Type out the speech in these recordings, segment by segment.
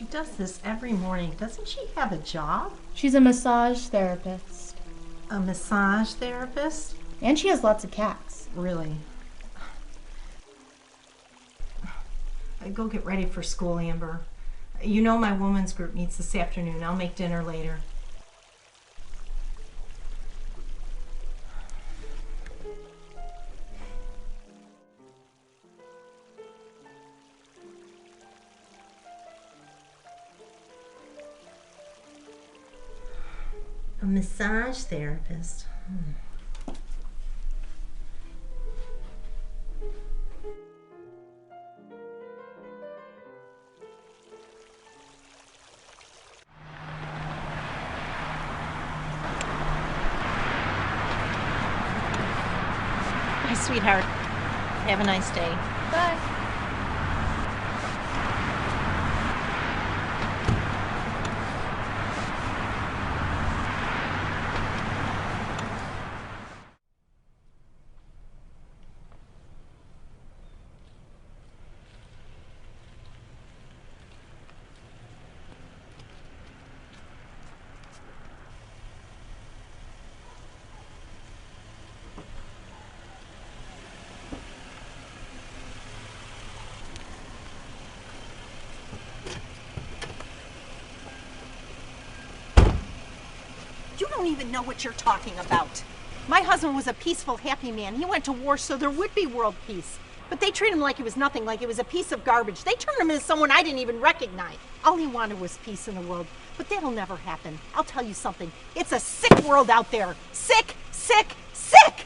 She does this every morning. Doesn't she have a job? She's a massage therapist. A massage therapist? And she has lots of cats. Really? Go get ready for school, Amber. You know my women's group meets this afternoon. I'll make dinner later. A massage therapist. Hi, sweetheart. Have a nice day. Bye. You don't even know what you're talking about. My husband was a peaceful, happy man. He went to war so there would be world peace. But they treat him like he was nothing, like he was a piece of garbage. They turned him into someone I didn't even recognize. All he wanted was peace in the world. But that'll never happen. I'll tell you something. It's a sick world out there. Sick, sick, sick!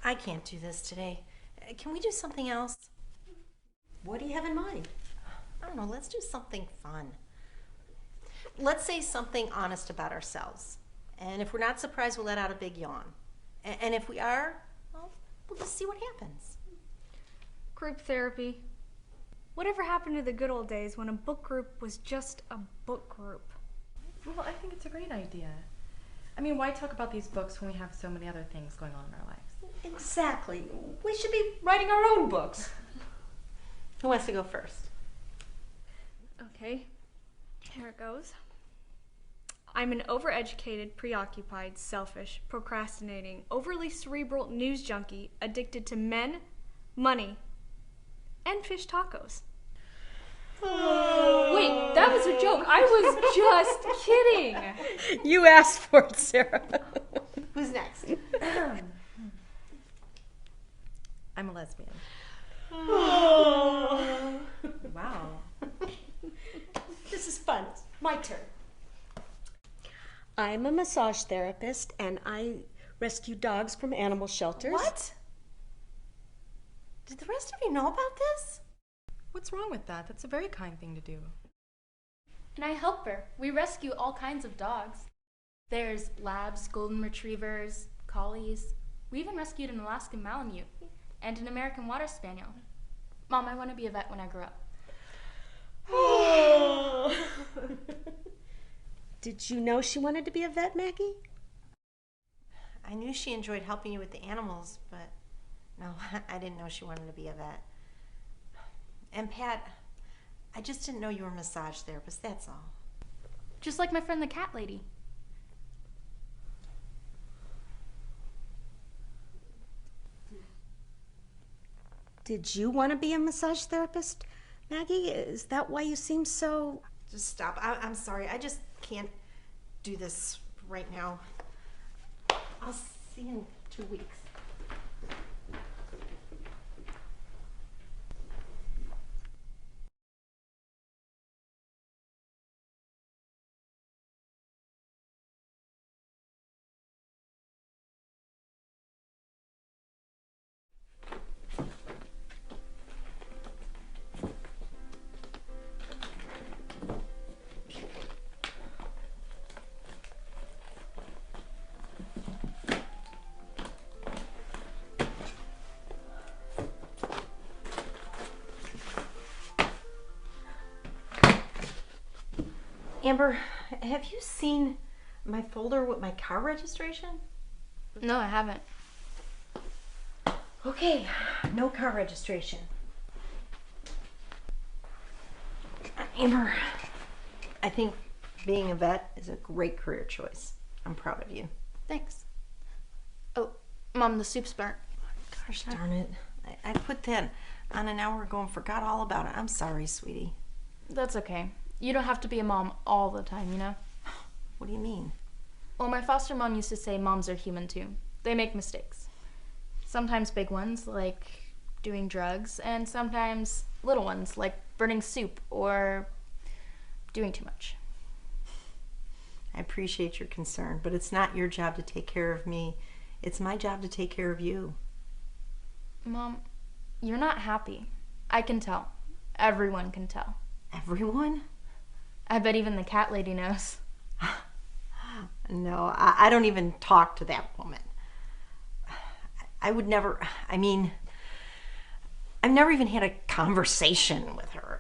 I can't do this today. Can we do something else? What do you have in mind? I don't know, let's do something fun. Let's say something honest about ourselves. And if we're not surprised, we'll let out a big yawn. And if we are, well, we'll just see what happens. Group therapy. Whatever happened to the good old days when a book group was just a book group? Well, I think it's a great idea. I mean, why talk about these books when we have so many other things going on in our lives? Exactly. We should be writing our own books. Who wants to go first? Okay, here it goes. I'm an overeducated, preoccupied, selfish, procrastinating, overly cerebral news junkie addicted to men, money, and fish tacos. Wait, that was a joke. I was just kidding. You asked for it, Sarah. Who's next? I'm a lesbian. Wow. This is fun. My turn. I'm a massage therapist and I rescue dogs from animal shelters. What? Did the rest of you know about this? What's wrong with that? That's a very kind thing to do. And I help her. We rescue all kinds of dogs. There's labs, golden retrievers, collies. We even rescued an Alaskan Malamute and an American Water Spaniel. Mom, I want to be a vet when I grow up. Did you know she wanted to be a vet, Maggie? I knew she enjoyed helping you with the animals, but no, I didn't know she wanted to be a vet. And Pat, I just didn't know you were a massage therapist, that's all. Just like my friend the cat lady. Did you want to be a massage therapist, Maggie? Is that why you seem so... Just stop. I'm sorry. I just can't do this right now. I'll see you in 2 weeks. Amber, have you seen my folder with my car registration? No, I haven't. Okay, no car registration. Amber, I think being a vet is a great career choice. I'm proud of you. Thanks. Oh, Mom, the soup's burnt. Gosh darn it. I put that on an hour ago and forgot all about it. I'm sorry, sweetie. That's okay. You don't have to be a mom all the time, you know? What do you mean? Well, my foster mom used to say moms are human too. They make mistakes. Sometimes big ones, like doing drugs, and sometimes little ones, like burning soup or doing too much. I appreciate your concern, but it's not your job to take care of me. It's my job to take care of you. Mom, you're not happy. I can tell. Everyone can tell. Everyone? I bet even the cat lady knows. No, I don't even talk to that woman. I would never, I've never even had a conversation with her.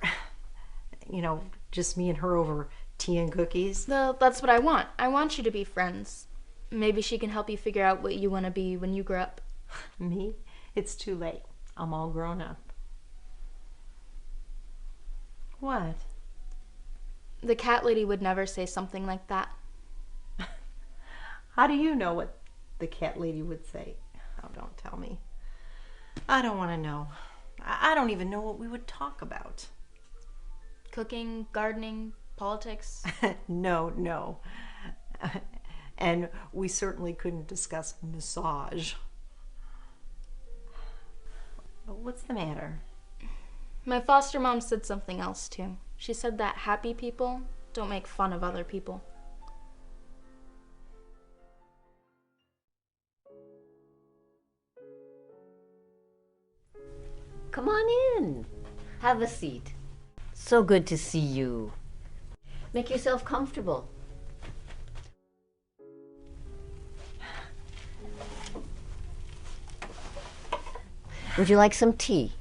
You know, just me and her over tea and cookies. Well, that's what I want. I want you to be friends. Maybe she can help you figure out what you want to be when you grow up. Me? It's too late. I'm all grown up. What? The cat lady would never say something like that. How do you know what the cat lady would say? Oh, don't tell me. I don't want to know. I don't even know what we would talk about. Cooking, gardening, politics. No. And we certainly couldn't discuss massage. What's the matter? My foster mom said something else too. She said that happy people don't make fun of other people. Come on in. Have a seat. So good to see you. Make yourself comfortable. Would you like some tea?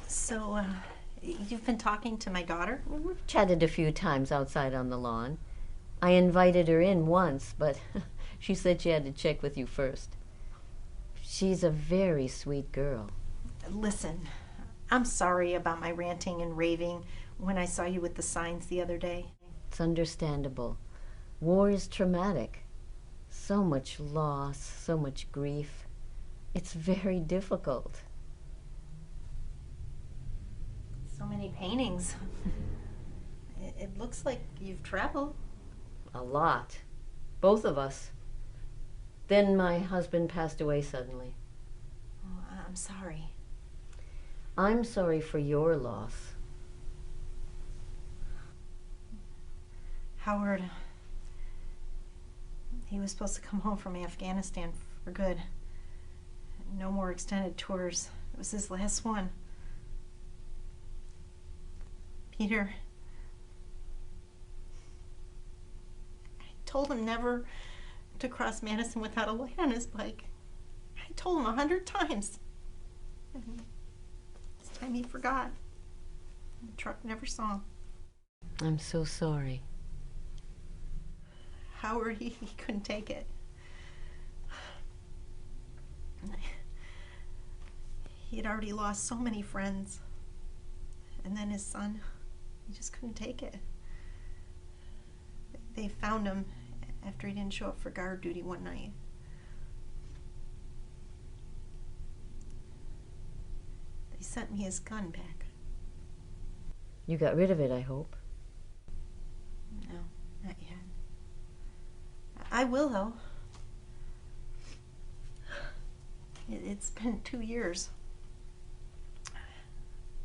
So, you've been talking to my daughter? We've chatted a few times outside on the lawn. I invited her in once, but she said she had to check with you first. She's a very sweet girl. Listen, I'm sorry about my ranting and raving when I saw you with the signs the other day. It's understandable. War is traumatic. So much loss, so much grief. It's very difficult. So many paintings. It looks like you've traveled. A lot. Both of us. Then my husband passed away suddenly. Oh, I'm sorry. I'm sorry for your loss. Howard, he was supposed to come home from Afghanistan for good. No more extended tours. It was his last one. Peter, I told him never to cross Madison without a light on his bike. I told him 100 times. And this time he forgot. The truck never saw him. I'm so sorry. Howard, he couldn't take it. He had already lost so many friends. And then his son, he just couldn't take it. They found him after he didn't show up for guard duty one night. They sent me his gun back. You got rid of it, I hope. No, not yet. I will, though. It's been 2 years.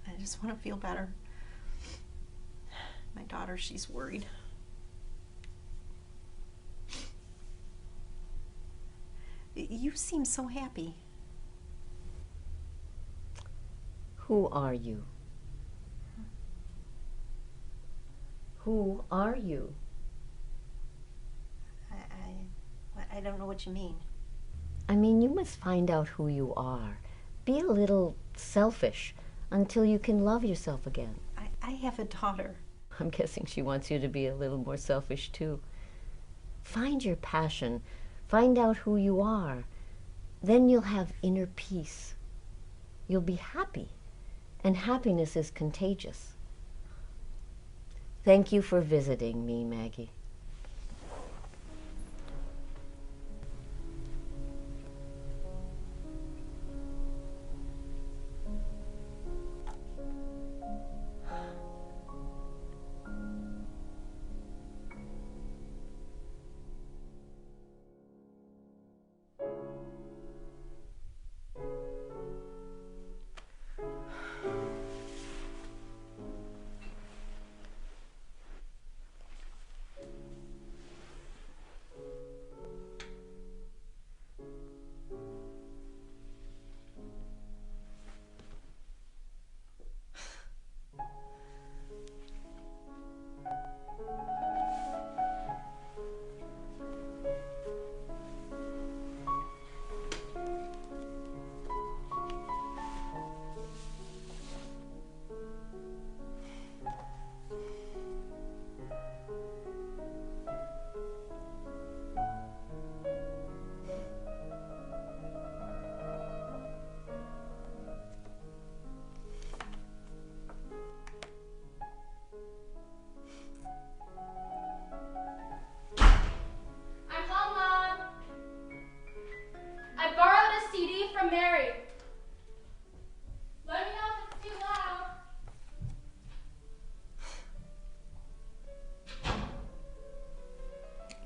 I just want to feel better. My daughter, she's worried. You seem so happy. Who are you? Who are you? I don't know what you mean. I mean, you must find out who you are. Be a little selfish until you can love yourself again. I have a daughter. I'm guessing she wants you to be a little more selfish, too. Find your passion. Find out who you are. Then you'll have inner peace. You'll be happy. And happiness is contagious. Thank you for visiting me, Maggie.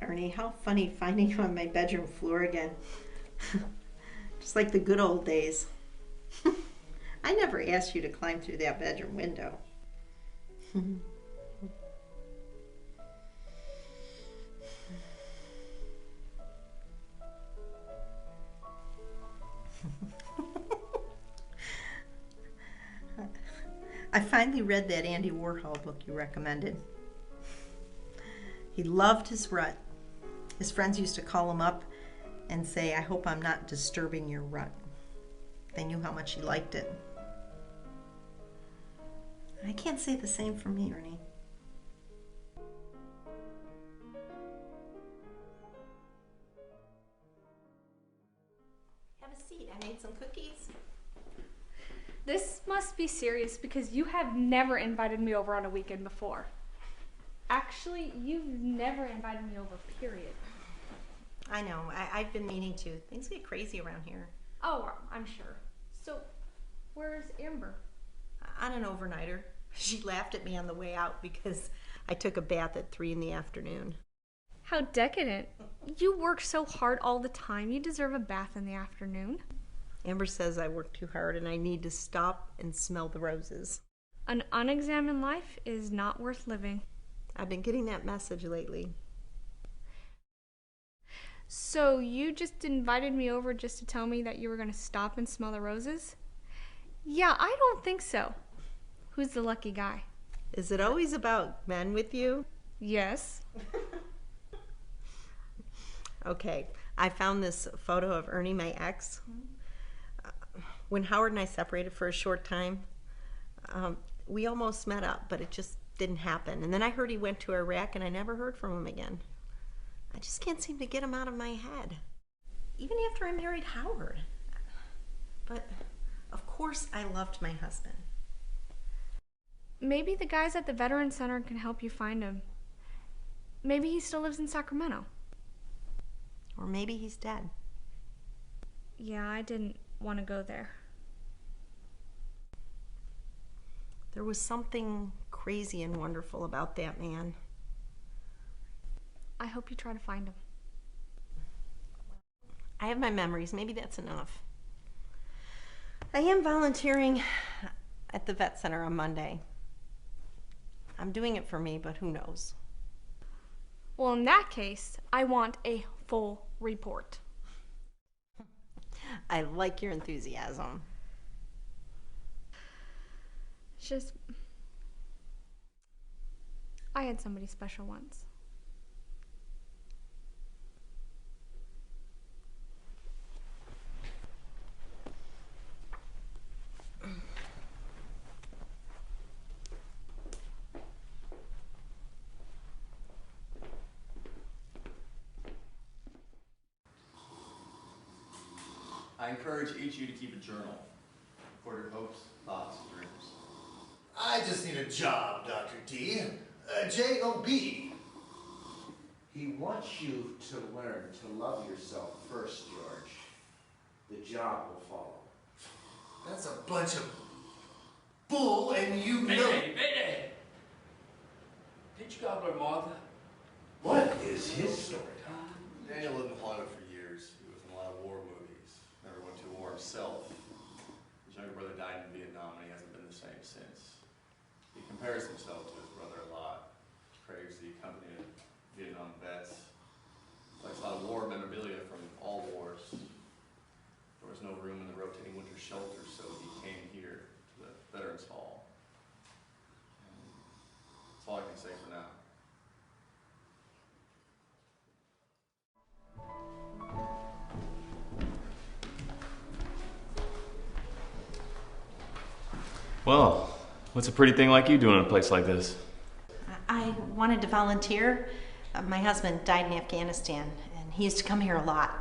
Ernie, how funny finding you on my bedroom floor again. Just like the good old days. I never asked you to climb through that bedroom window. I finally read that Andy Warhol book you recommended. He loved his rut. His friends used to call him up and say, "I hope I'm not disturbing your rut." They knew how much he liked it. I can't say the same for me, Ernie. Have a seat. I made some cookies. This must be serious because you have never invited me over on a weekend before. Actually, you've never invited me over, period. I know. I've been meaning to. Things get crazy around here. Oh, I'm sure. So, where's Amber? On an overnighter. She laughed at me on the way out because I took a bath at 3 in the afternoon. How decadent. You work so hard all the time. You deserve a bath in the afternoon. Amber says I work too hard and I need to stop and smell the roses. An unexamined life is not worth living. I've been getting that message lately. So you just invited me over just to tell me that you were going to stop and smell the roses? Yeah, I don't think so. Who's the lucky guy? Is it always about men with you? Yes. Okay, I found this photo of Ernie, my ex. When Howard and I separated for a short time, we almost met up, but it just didn't happen. And then I heard he went to Iraq, and I never heard from him again. I just can't seem to get him out of my head. Even after I married Howard. But, of course, I loved my husband. Maybe the guys at the Veteran Center can help you find him. Maybe he still lives in Sacramento. Or maybe he's dead. Yeah, I didn't want to go there. There was something crazy and wonderful about that man. I hope you try to find him. I have my memories. Maybe that's enough. I am volunteering at the vet center on Monday. I'm doing it for me, but who knows? Well, in that case, I want a full report. I like your enthusiasm. It's just, I had somebody special once. I encourage each of you to keep a journal. Record your hopes, thoughts, and dreams. I just need a job, Dr. D. A J-O-B. He wants you to learn to love yourself first, George. The job will follow. That's a bunch of bull, and you know... Mayday! Pitch gobbler Martha. What is his story? Daniel lived in Hollywood for years. He was in a lot of war movies. Never went to war himself. His younger brother died in Vietnam, and he hasn't been the same since. He compares himself to his brother a lot. Craves the company of Vietnam vets. Collects a lot of war memorabilia from all wars. There was no room in the rotating winter shelter, so he came here to the Veterans Hall. And that's all I can say for now. Well, what's a pretty thing like you doing in a place like this? I wanted to volunteer. My husband died in Afghanistan, and he used to come here a lot.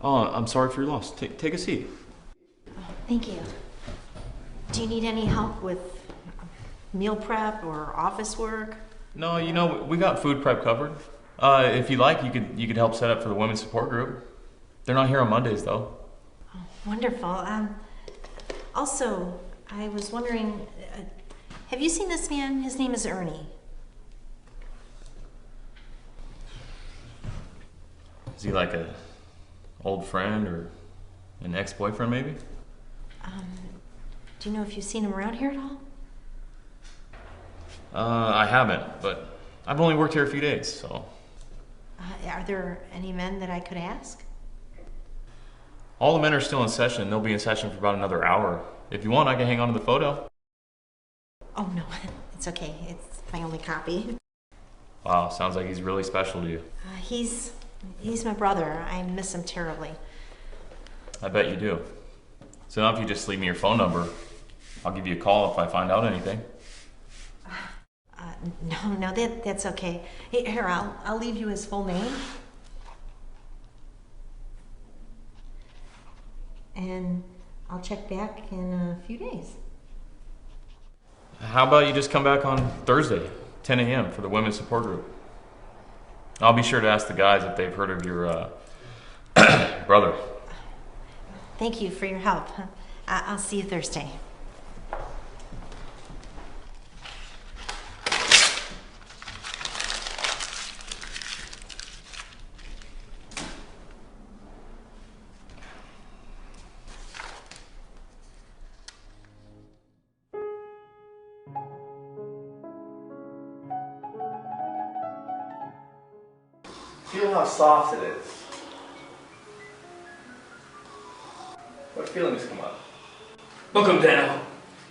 Oh, I'm sorry for your loss. Take a seat. Thank you. Do you need any help with meal prep or office work? No, you know, we got food prep covered. If you like, you could help set up for the women's support group. They're not here on Mondays, though. Oh, wonderful. Also, I was wondering, have you seen this man? His name is Ernie. Is he like a old friend or an ex-boyfriend, maybe? Do you know if you've seen him around here at all? I haven't, but I've only worked here a few days, so. Are there any men that I could ask? All the men are still in session. They'll be in session for about another hour. If you want, I can hang on to the photo. Oh, no, it's okay. It's my only copy. Wow, sounds like he's really special to you. He's my brother. I miss him terribly. I bet you do. So now if you just leave me your phone number, I'll give you a call if I find out anything. No, that's okay. Here, I'll leave you his full name. And I'll check back in a few days. How about you just come back on Thursday, 10 a.m. for the women's support group? I'll be sure to ask the guys if they've heard of your brother. Thank you for your help. I'll see you Thursday. Feel how soft it is. What feelings come up? Book 'em, Daniel.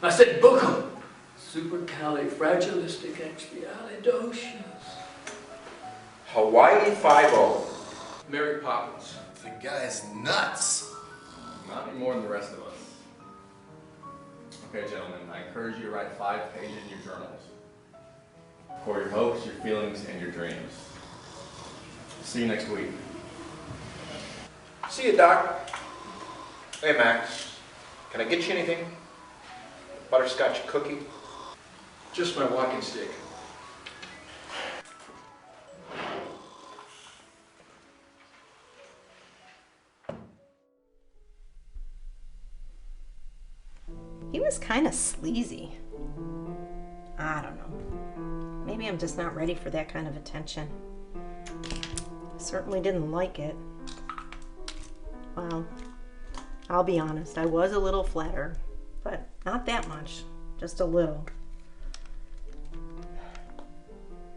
I said book 'em. Supercalifragilisticexpialidocious. Hawaii 5-0. Mary Poppins. The guy's nuts. Not any more than the rest of us. Okay, gentlemen, I encourage you to write 5 pages in your journals. for your hopes, your feelings, and your dreams. See you next week. See you, Doc. Hey, Max. Can I get you anything? Butterscotch cookie? Just my walking stick. He was kind of sleazy. I don't know. Maybe I'm just not ready for that kind of attention. Certainly didn't like it. Well, I'll be honest, I was a little flattered, but not that much, just a little.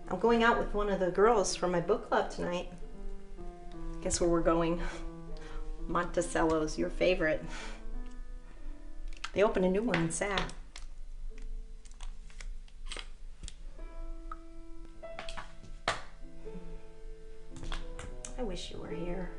I'm going out with one of the girls from my book club tonight. Guess where we're going? Monticello's, your favorite. They opened a new one in Sac. I wish you were here.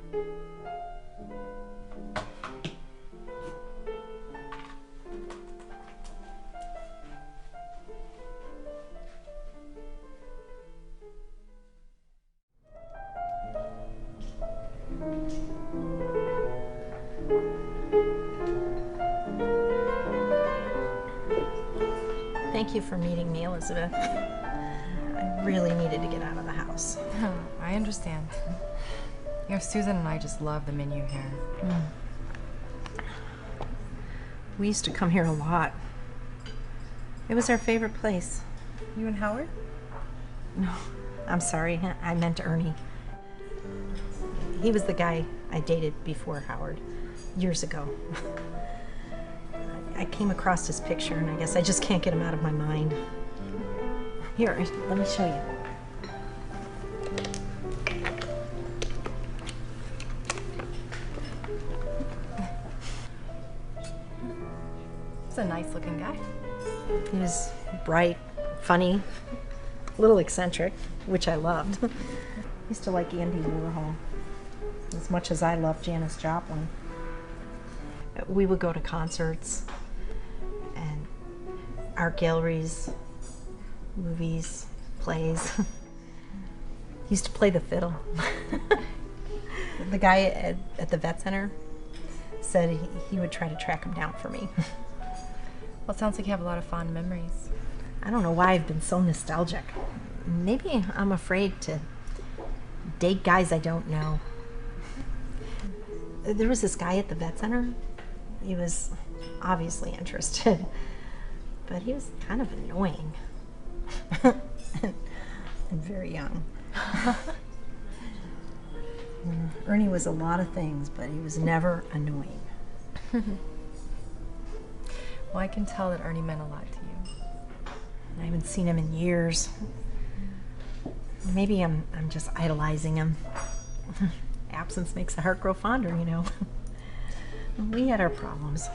Thank you for meeting me, Elizabeth. I really needed to get out of the house. Oh, I understand. You know, Susan and I just love the menu here. We used to come here a lot. It was our favorite place. You and Howard? No, I'm sorry. I meant Ernie. He was the guy I dated before Howard, years ago. I came across his picture, and I guess I just can't get him out of my mind. Here, let me show you. He's a nice looking guy. He was bright, funny, a little eccentric, which I loved. Used to like Andy Warhol as much as I loved Janis Joplin. We would go to concerts and art galleries, movies, plays. He used to play the fiddle. The guy at the vet center said he would try to track him down for me. Well, it sounds like you have a lot of fond memories. I don't know why I've been so nostalgic. Maybe I'm afraid to date guys I don't know. There was this guy at the vet center. He was obviously interested, but he was kind of annoying. and very young. Ernie was a lot of things, but he was never annoying. Well, I can tell that Ernie meant a lot to you. I haven't seen him in years. Maybe I'm just idolizing him. Absence makes the heart grow fonder, you know. We had our problems.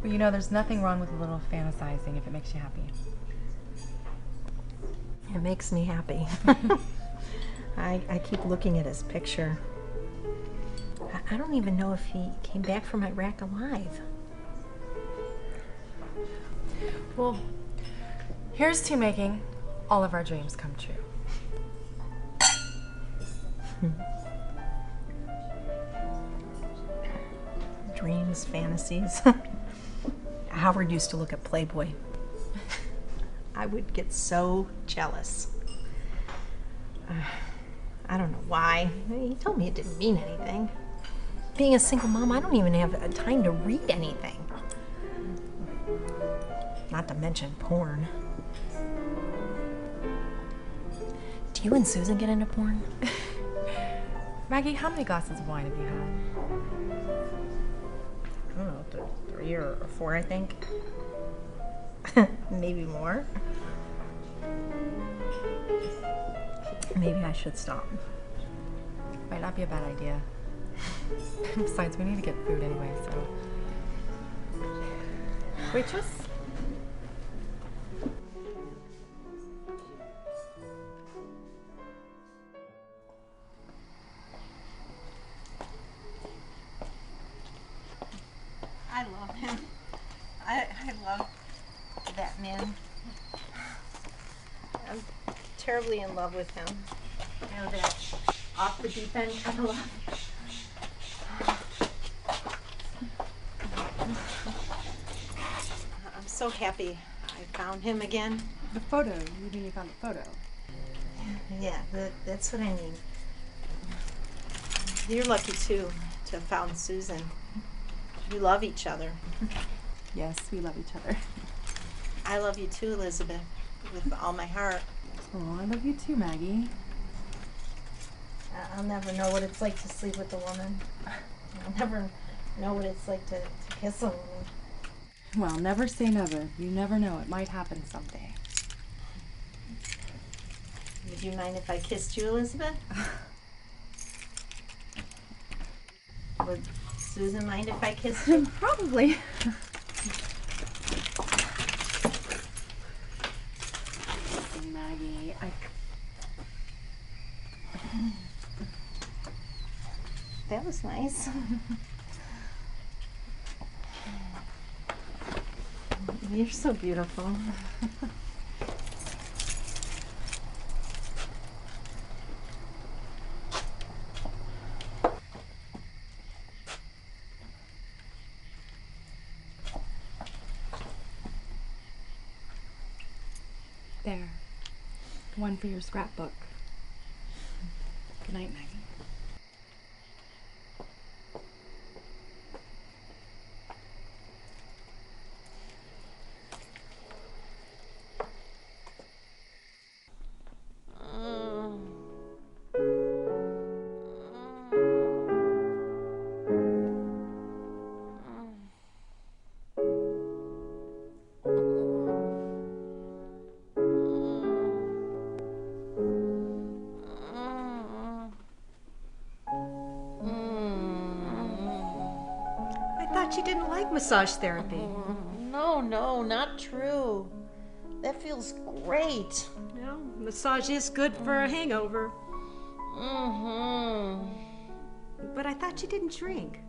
Well, you know, there's nothing wrong with a little fantasizing if it makes you happy. It makes me happy. I keep looking at his picture. I don't even know if he came back from Iraq alive. Well, here's to making all of our dreams come true. Dreams, fantasies. Howard used to look at Playboy. I would get so jealous. I don't know why. He told me it didn't mean anything. Being a single mom, I don't even have time to read anything. Not to mention porn. Do you and Susan get into porn? Maggie, how many glasses of wine have you had? I don't know, 3 or 4, I think. Maybe more. Maybe I should stop. Might not be a bad idea. Besides, we need to get food anyway, so. Waitress? I love him. I love that man. terribly in love with him. You know, that off the deep end kind of love. I'm so happy I found him again. The photo. You mean you found the photo? Yeah, that's what I mean. You're lucky too to have found Susan. You love each other. Yes, we love each other. I love you too, Elizabeth, with all my heart. Oh, I love you too, Maggie. I'll never know what it's like to sleep with a woman. I'll never know what it's like to kiss a woman. Well, never say never. You never know. It might happen someday. Would you mind if I kissed you, Elizabeth? Would Susan mind if I kissed you? Probably. Maggie, That was nice. You're so beautiful. There. One for your scrapbook. Good night, Maggie. You didn't like massage therapy. No, not true. That feels great. No, massage is good for a hangover. Mm-hmm. But I thought you didn't drink.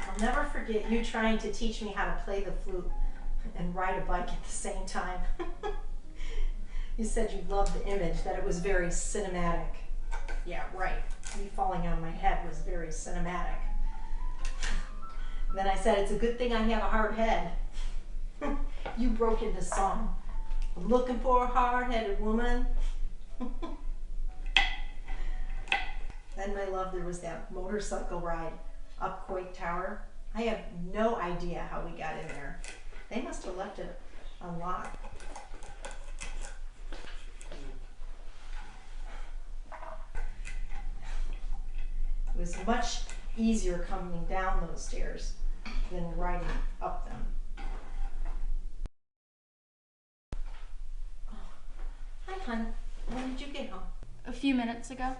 I'll never forget you trying to teach me how to play the flute and ride a bike at the same time. You said you loved the image, that it was very cinematic. Yeah, right. Me falling on my head was very cinematic. Then I said, it's a good thing I have a hard head. You broke into song. Looking for a hard-headed woman. Then, my love, there was that motorcycle ride up Coit Tower. I have no idea how we got in there. They must have left it unlocked. It was much easier coming down those stairs than riding up them. Oh. Hi, hon. When did you get home? A few minutes ago.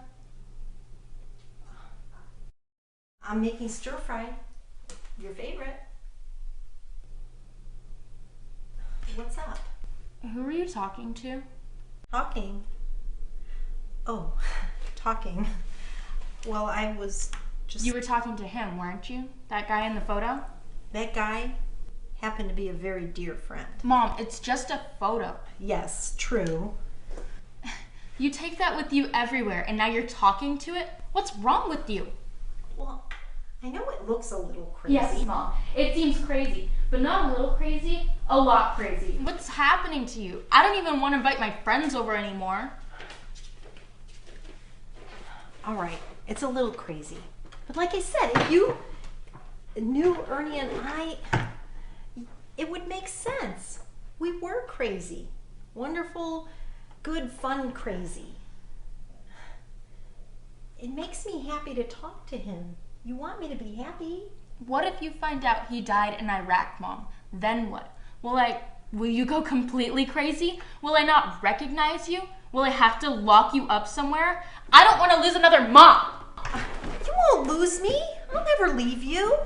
I'm making stir fry. Your favorite. What's up? Who are you talking to? Talking. Oh, talking. Well, I was just... You were talking to him, weren't you? That guy in the photo? That guy happened to be a very dear friend. Mom, it's just a photo. Yes, true. You take that with you everywhere, and now you're talking to it? What's wrong with you? Well, I know it looks a little crazy. Yes, Mom. It seems crazy, but not a little crazy, a lot crazy. What's happening to you? I don't even want to invite my friends over anymore. All right, it's a little crazy. But like I said, if you knew Ernie and I, it would make sense. We were crazy. Wonderful, good, fun crazy. It makes me happy to talk to him. You want me to be happy? What if you find out he died in Iraq, Mom? Then what? Will you go completely crazy? Will I not recognize you? Will I have to lock you up somewhere? I don't want to lose another mom! You won't lose me. I'll never leave you.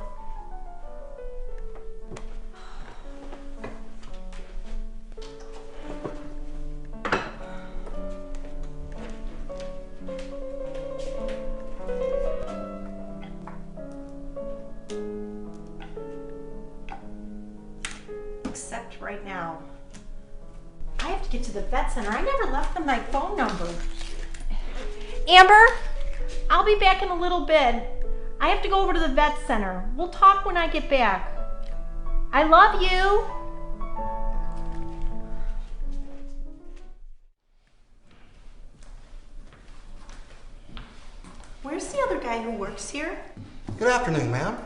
Except right now. I have to get to the vet center. I never left them my phone number. Amber, I'll be back in a little bit. I have to go over to the vet center. We'll talk when I get back. I love you. Where's the other guy who works here? Good afternoon, ma'am.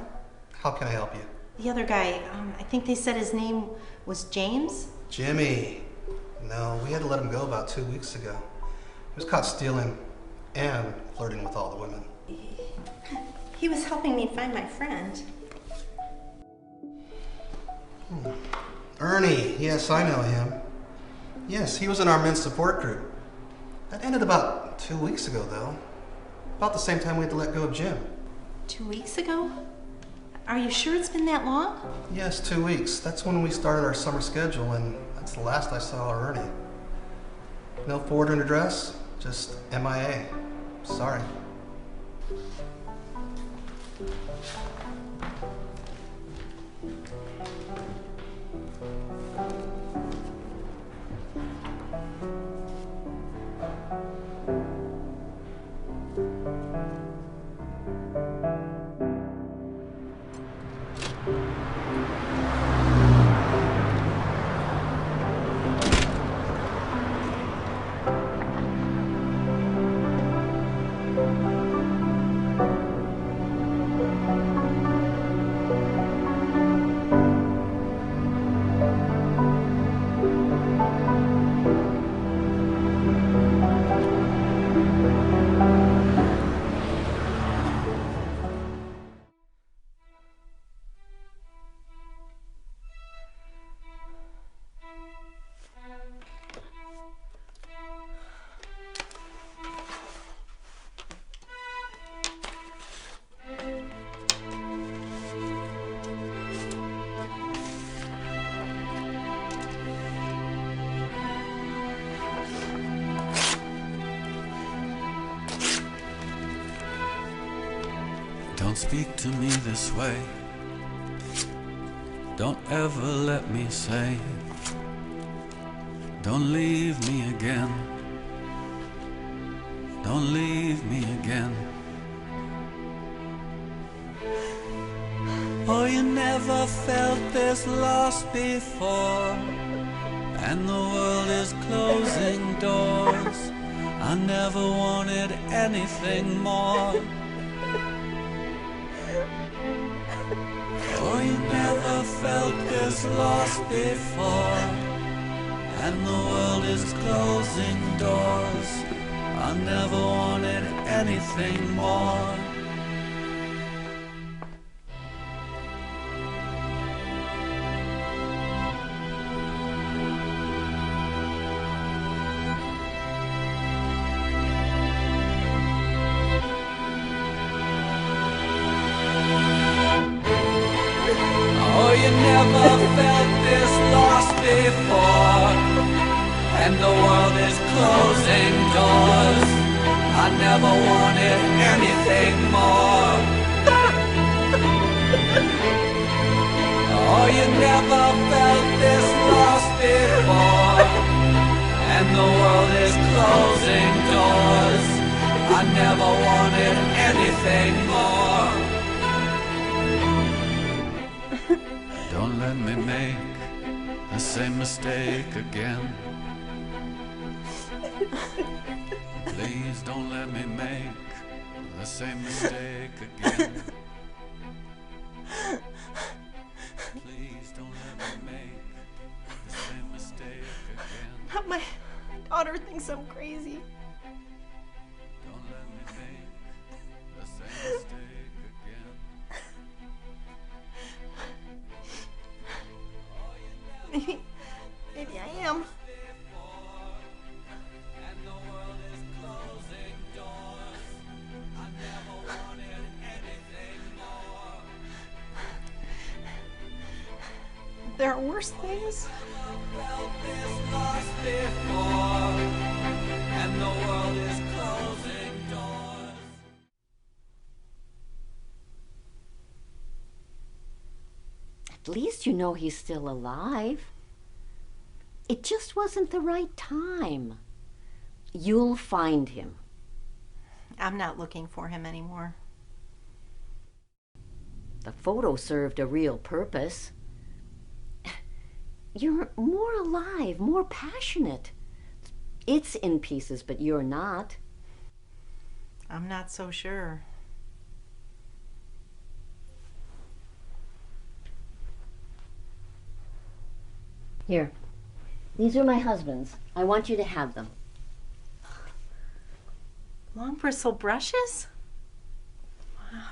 How can I help you? The other guy, I think they said his name was James? Jimmy. No, we had to let him go about 2 weeks ago. He was caught stealing and flirting with all the women. He was helping me find my friend. Ernie, yes, I know him. Yes, he was in our men's support group. That ended about 2 weeks ago, though. About the same time we had to let go of Jim. 2 weeks ago? Are you sure it's been that long? Yes, 2 weeks. That's when we started our summer schedule, and that's the last I saw of Ernie. No forwarding address, just MIA. Sorry. Don't speak to me this way. Don't ever let me say, don't leave me again. Don't leave me again. Oh, you never felt this lost before. and the world is closing doors. I never wanted anything more. Oh, you never felt this lost before, and the world is closing doors. I never wanted anything more. Oh, you never felt this lost before, and the world is closing doors. I never wanted anything more. Oh, you never felt this lost before, and the world is closing doors. I never wanted anything more. Don't let me make the same mistake again. Please don't let me make the same mistake again. Please don't let me make the same mistake again. My daughter thinks I'm crazy. Don't let me make the same mistake again. Maybe I am. There are worse things. And the world is closing doors. At least you know he's still alive. It just wasn't the right time. You'll find him. I'm not looking for him anymore. The photo served a real purpose. You're more alive, more passionate. It's in pieces, but you're not. I'm not so sure. Here, these are my husband's. I want you to have them. Long bristle brushes? Wow.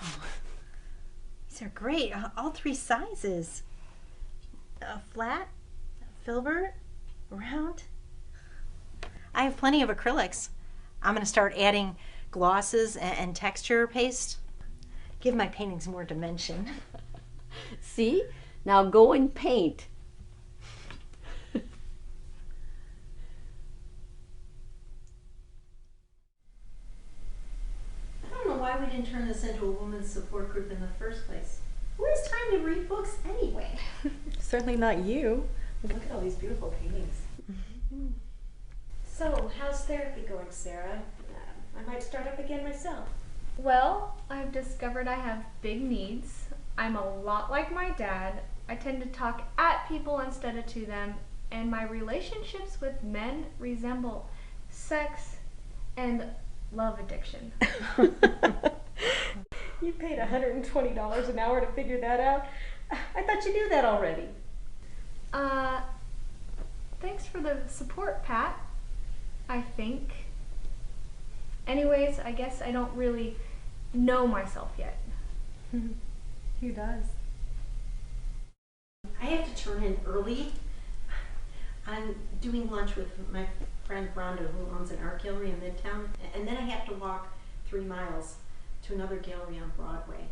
These are great. All three sizes. Flat, filbert, round. I have plenty of acrylics. I'm going to start adding glosses and texture paste. Give my paintings more dimension. See? Now go and paint. I don't know why we didn't turn this into a women's support group in the first place. Who has time to read books anyway? Certainly not you. Look at all these beautiful paintings. So, how's therapy going, Sarah? I might start up again myself. Well, I've discovered I have big needs. I'm a lot like my dad. I tend to talk at people instead of to them, and my relationships with men resemble sex and love addiction. You paid $120 an hour to figure that out? I thought you knew that already. Thanks for the support, Pat. I think. Anyways, I guess I don't really know myself yet. Who does? I have to turn in early. I'm doing lunch with my friend Rhonda, who owns an art gallery in Midtown, and then I have to walk 3 miles to another gallery on Broadway.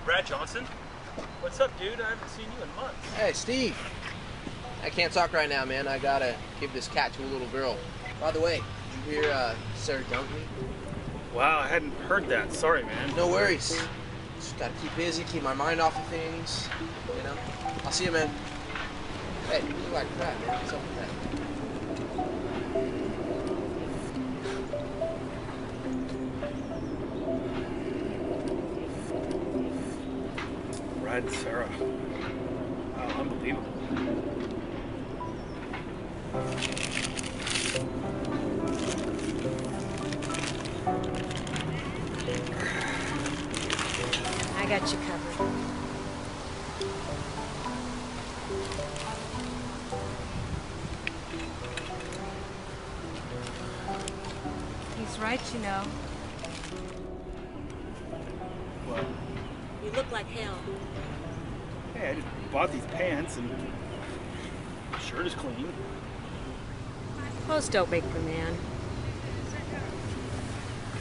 Brad Johnson? What's up, dude? I haven't seen you in months. Hey, Steve. I can't talk right now, man. I gotta give this cat to a little girl. By the way, did you hear Sarah dumped me? Wow, I hadn't heard that. Sorry, man. No worries. Just gotta keep busy, keep my mind off of things, you know? I'll see you, man. Hey, you look like crap, man. What's up with that? Brad and Sarah. Wow, unbelievable. I got you covered. He's right, you know. What? You look like hell. Hey, I just bought these pants and the shirt is clean. Clothes don't make the man.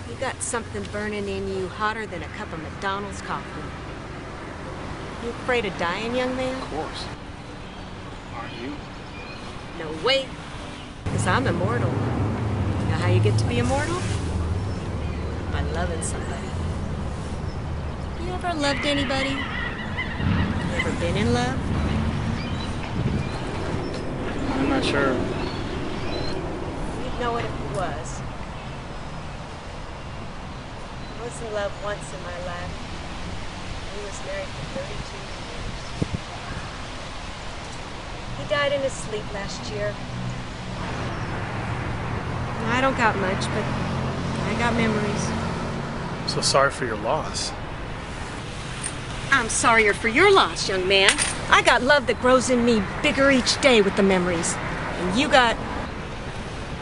You got something burning in you hotter than a cup of McDonald's coffee. You afraid of dying, young man? Of course. Aren't you? No way. Because I'm immortal. Know how you get to be immortal? By loving somebody. You ever loved anybody? You ever been in love? I'm not sure. You'd know it if you was. I was in love once in my life. He was married for 32 years. He died in his sleep last year. I don't got much, but I got memories. I'm so sorry for your loss. I'm sorrier for your loss, young man. I got love that grows in me bigger each day with the memories. And you got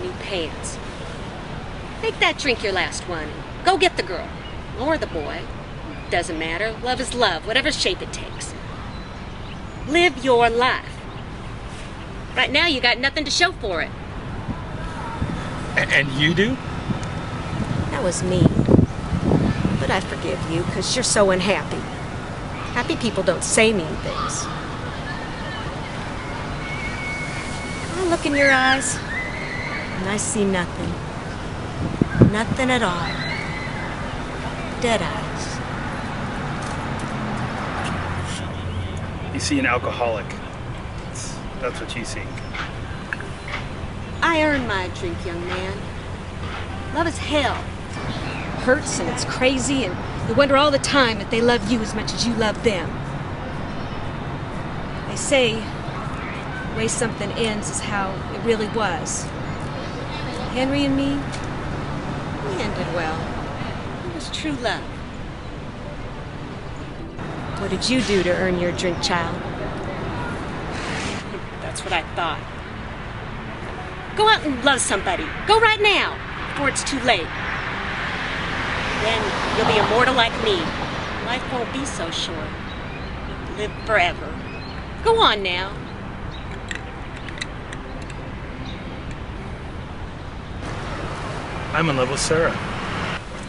new pants. Make that drink your last one. Go get the girl. Or the boy. Doesn't matter. Love is love, whatever shape it takes. Live your life. Right now you got nothing to show for it. And you do? That was me. But I forgive you, because you're so unhappy. Happy people don't say mean things. I look in your eyes, and I see nothing. Nothing at all. Dead eyes. You see an alcoholic. That's what you see. I earned my drink, young man. Love is hell. Hurts and it's crazy, and you wonder all the time if they love you as much as you love them. They say the way something ends is how it really was. Henry and me, we ended well. It was true love. What did you do to earn your drink, child? That's what I thought. Go out and love somebody. Go right now, before it's too late. Then you'll be immortal like me. Life won't be so short. You'll live forever. Go on now. I'm in love with Sarah.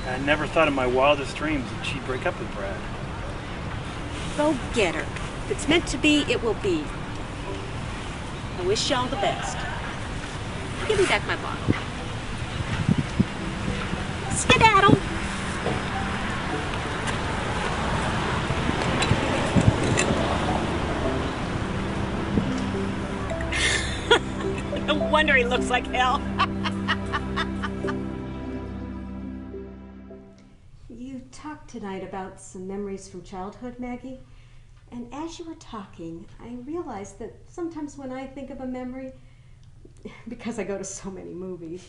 I never thought in my wildest dreams that she'd break up with Brad. Go get her. If it's meant to be, it will be. I wish you all the best. Give me back my bottle. Skedaddle! No wonder he looks like hell. You talked tonight about some memories from childhood, Maggie. And as you were talking, I realized that sometimes when I think of a memory, because I go to so many movies,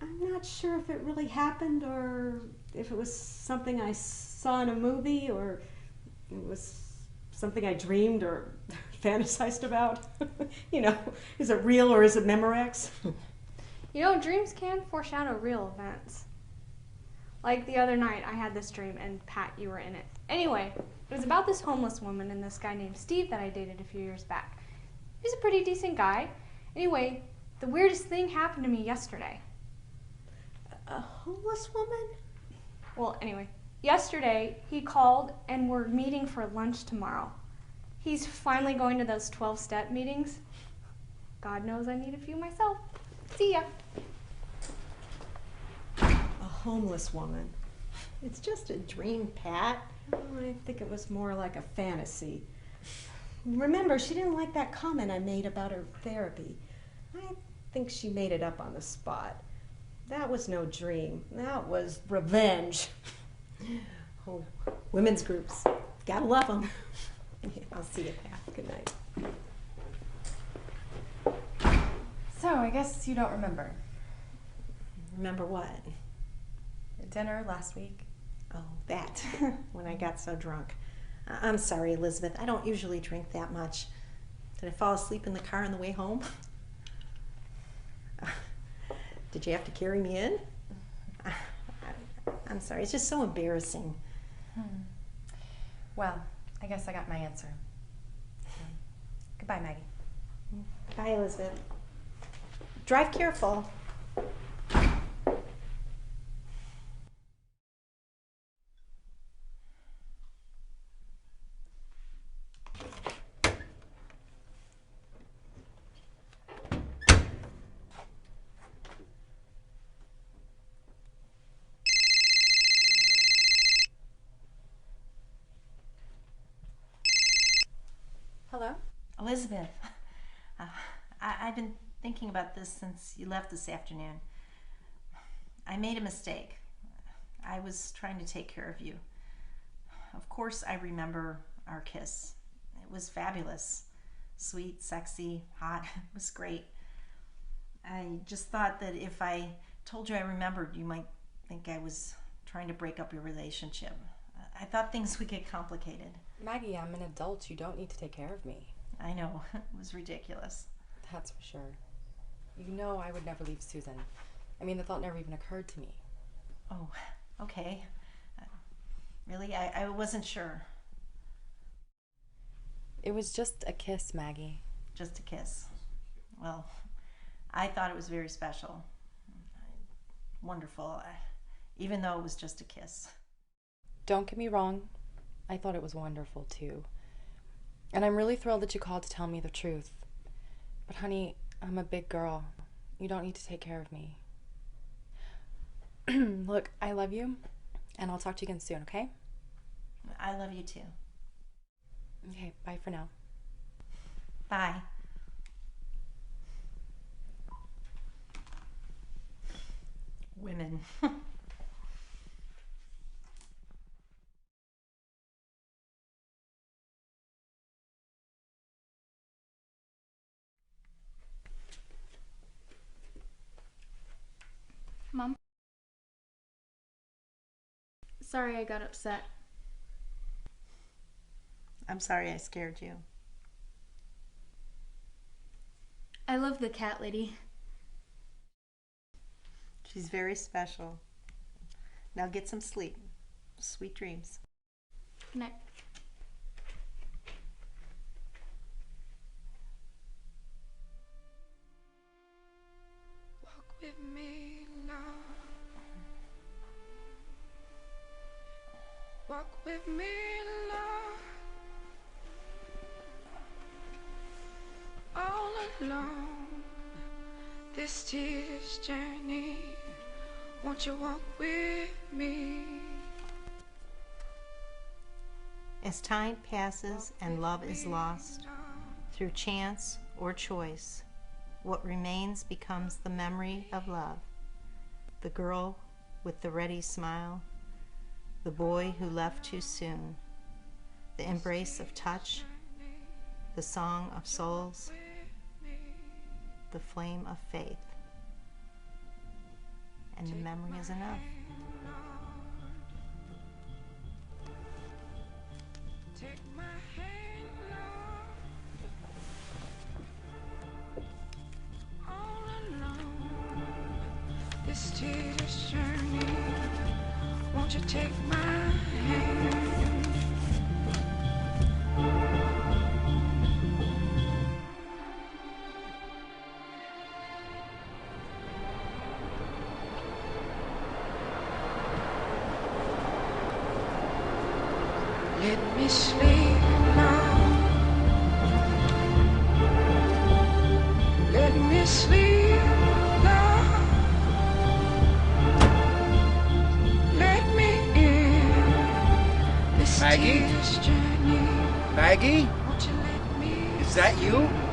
I'm not sure if it really happened or if it was something I saw in a movie or it was something I dreamed or fantasized about. You know, is it real or is it Memorex? You know, dreams can foreshadow real events. Like the other night, I had this dream, and Pat, you were in it. Anyway, it was about this homeless woman and this guy named Steve that I dated a few years back. He's a pretty decent guy. Anyway, the weirdest thing happened to me yesterday. A homeless woman? Well, anyway, yesterday he called and we're meeting for lunch tomorrow. He's finally going to those 12-step meetings. God knows I need a few myself. See ya. A homeless woman. It's just a dream, Pat. Oh, I think it was more like a fantasy. Remember, she didn't like that comment I made about her therapy. I think she made it up on the spot. That was no dream. That was revenge. Oh, women's groups. Gotta love them. I'll see you, Pat. Good night. So, I guess you don't remember. Remember what? Dinner last week. Oh, that. When I got so drunk. I'm sorry, Elizabeth. I don't usually drink that much. Did I fall asleep in the car on the way home? Did you have to carry me in? I'm sorry. It's just so embarrassing. Well, I guess I got my answer. Goodbye, Maggie. Bye, Elizabeth. Drive careful. Hello? Elizabeth, I've been thinking about this since you left this afternoon. I made a mistake. I was trying to take care of you. Of course I remember our kiss. It was fabulous. Sweet, sexy, hot. It was great. I just thought that if I told you I remembered, you might think I was trying to break up your relationship. I thought things would get complicated. Maggie, I'm an adult. You don't need to take care of me. I know. It was ridiculous. That's for sure. You know I would never leave Susan. I mean, the thought never even occurred to me. Oh, okay. Really? I wasn't sure. It was just a kiss, Maggie. Just a kiss. Well, I thought it was very special. Wonderful. Even though it was just a kiss. Don't get me wrong. I thought it was wonderful, too. And I'm really thrilled that you called to tell me the truth. But honey, I'm a big girl. You don't need to take care of me. Look, I love you, and I'll talk to you again soon, okay? I love you too. Okay, bye for now. Bye. Women. Mom? Sorry I got upset. I'm sorry I scared you. I love the cat lady. She's very special. Now get some sleep. Sweet dreams. Good night. Walk with me, Lord. Walk with me, Lord. All alone, this tear's journey. Won't you walk with me? As time passes and love is lost, through chance or choice, what remains becomes the memory of love. The girl with the ready smile, the boy who left too soon, the embrace of touch, the song of souls, the flame of faith. And the memory is enough. Take my hand, Lord. All alone, this tedious journey. Won't you take my hand? Let me sleep now. Let me sleep now. Let me in this Maggie? tedious journey. Maggie? Won't you let Is that you?